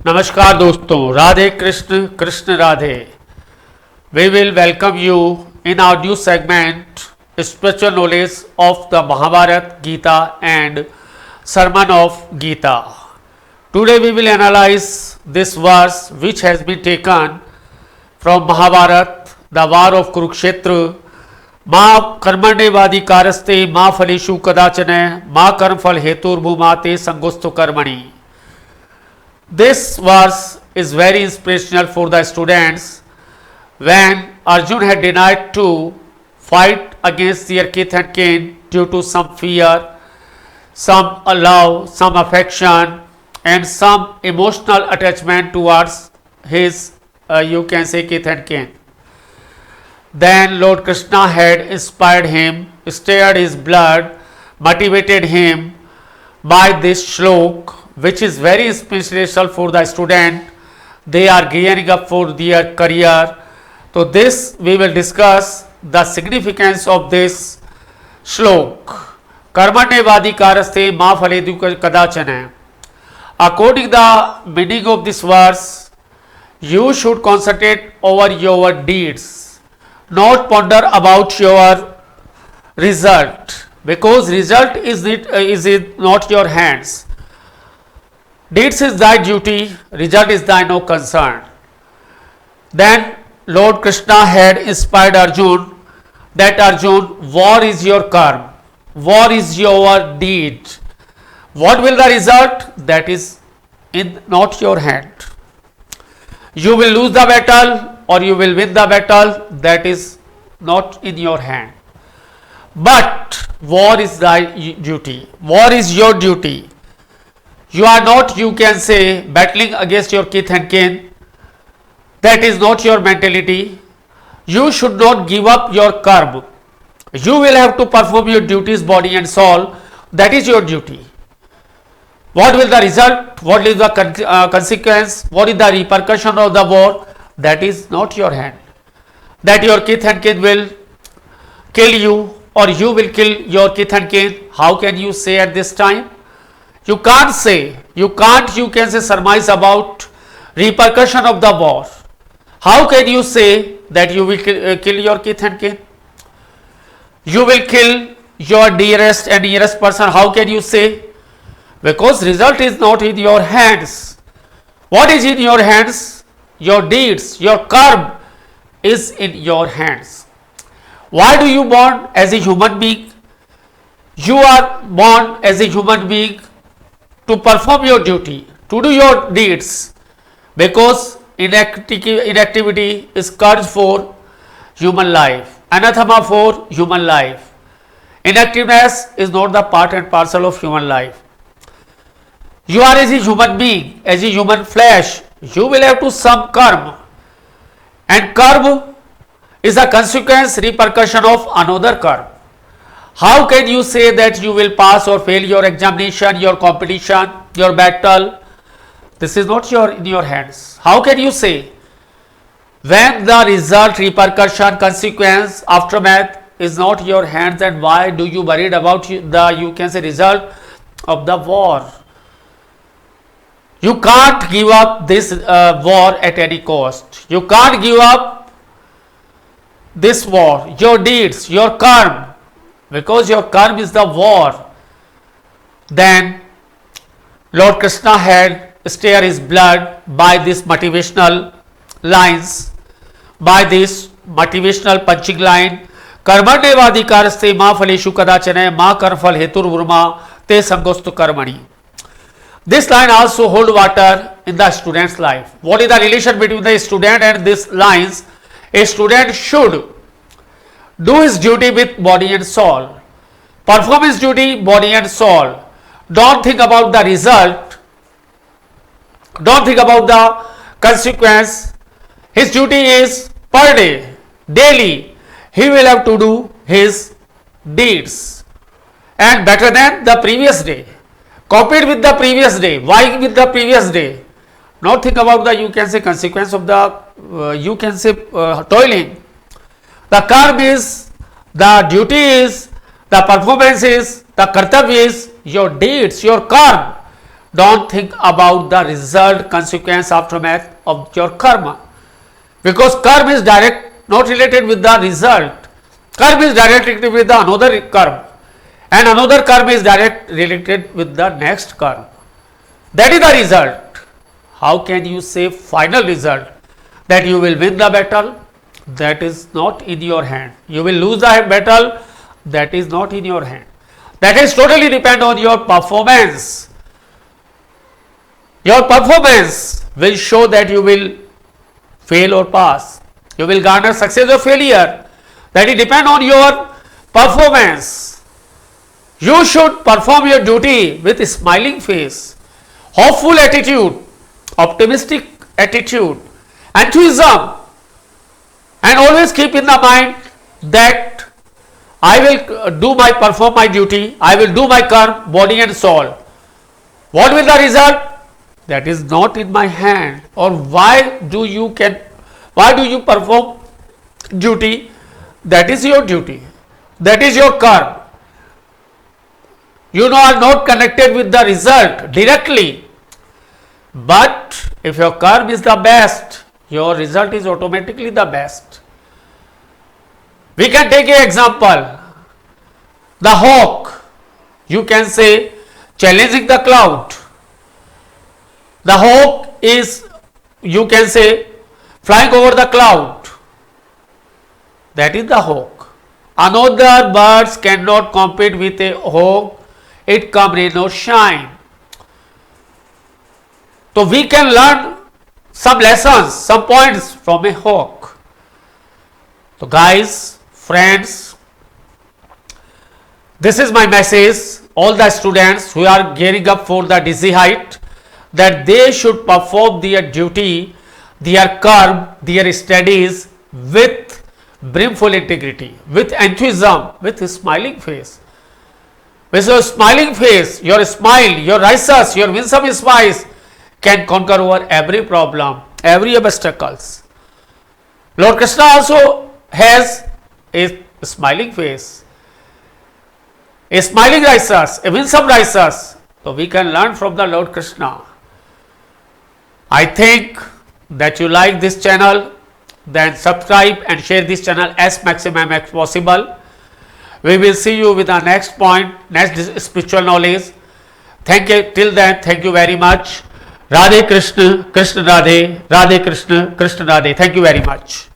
नमस्कार दोस्तों, Radhe Krishna Krishna Radhe. We will welcome you in our new segment spiritual knowledge of the Mahabharata, Gita and Sermon of Gita. Today we will analyze this verse which has been taken from Mahabharata, the war of Kurukshetra. मा कर्मण्यवादी कारस्ते मा फलेषु कदाचन मा कर्मफल हेतुर्भूमा ते संगोस्तु कर्मणि. This verse is very inspirational for the students when Arjun had denied to fight against their kith and kin due to some fear, some love, some affection and some emotional attachment towards his kith and kin. Then Lord Krishna had inspired him, stirred his blood, motivated him by this shlok, which is very inspirational for the student. They are gearing up for their career. So this we will discuss the significance of this shlok. Karmanyavadi karaste ma phaledu kadachana. According to the meaning of this verse, you should concentrate over your deeds, not ponder about your result, because result is not your hands. Deeds is thy duty, result is thy no concern. Then Lord Krishna had inspired Arjun that Arjun, war is your karma, war is your deed. What will the result? That is in not your hand. You will lose the battle or you will win the battle, that is not in your hand. But war is thy duty, war is your duty. You are not, you can say, battling against your kith and kin. That is not your mentality. You should not give up your karma. You will have to perform your duties, body and soul. That is your duty. What will the result? What is the consequence? What is the repercussion of the war? That is not your hand. That your kith and kin will kill you or you will kill your kith and kin. How can you say at this time? You can't say, you can say surmise about repercussion of the war. How can you say that you will kill your kith and kin? You will kill your dearest and nearest person. How can you say? Because result is not in your hands. What is in your hands? Your deeds, your karma is in your hands. Why do you born as a human being? You are born as a human being to perform your duty, to do your deeds, because inactivity is scourge for human life, anathema for human life. Inactiveness is not the part and parcel of human life. You are as a human being, as a human flesh, you will have to some karma, and karma is a consequence, repercussion of another karma. How can you say that you will pass or fail your examination, your competition, your battle? This is not in your hands. How can you say? When the result, repercussion, consequence, aftermath is not your hands, then why do you worried about the result of the war? You can't give up this war at any cost. You can't give up this war, your deeds, your karma. Because your karma is the war. Then Lord Krishna had stirred his blood by these motivational lines, by this motivational punching line. Karmanyavadi karaste ma phaleshu kadachana ma karmafal heturvurma te sangostu karmani. This line also hold water in the student's life. What is the relation between the student and these lines? A student should do his duty with body and soul. Perform his duty, body and soul. Don't think about the result. Don't think about the consequence. His duty is per day, daily. He will have to do his deeds. And better than the previous day. Compete with the previous day. Why with the previous day? Not think about the, consequence of the, toiling. The karma is, the duty is, the performance is, the kartavya is your deeds, your karma. don't think about the result, consequence, aftermath of your karma. Because karma is direct, not related with the result. Karma is directly related with the another karma. And another karma is direct related with the next karma. That is the result. How can you say final result that you will win the battle? That is not in your hand. You will lose the battle. That is not in your hand. That is totally depend on your performance. Your performance will show that you will fail or pass. You will garner success or failure. That will depend on your performance. You should perform your duty with a smiling face, hopeful attitude, optimistic attitude, enthusiasm, and always keep in the mind that I will perform my duty, I will do my karma, body and soul. What will the result? That is not in my hand. Or why do you perform duty? That is your duty. That is your karma. You are not connected with the result directly. But if your karma is the best, your result is automatically the best. We can take an example. The hawk, you can say, challenging the cloud. The hawk is, you can say, flying over the cloud. That is the hawk. Another birds cannot compete with a hawk. It come rain or shine. So we can learn some lessons, some points from a hawk. So guys, friends, this is my message. All the students who are gearing up for the dizzy height, that they should perform their duty, their karma, their studies with brimful integrity, with enthusiasm, with a smiling face. With your smiling face, your smile, your rises, your winsome smiles can conquer over every problem, every obstacles. Lord Krishna also has a smiling face, a smiling rises, a winsome rises. So we can learn from the Lord Krishna. I think that you like this channel, then subscribe and share this channel as maximum as possible. We will see you with the next point, next spiritual knowledge. Thank you. Till then, thank you very much. Radhe Krishna, Krishna Radhe, Radhe Krishna, Krishna Radhe. Thank you very much.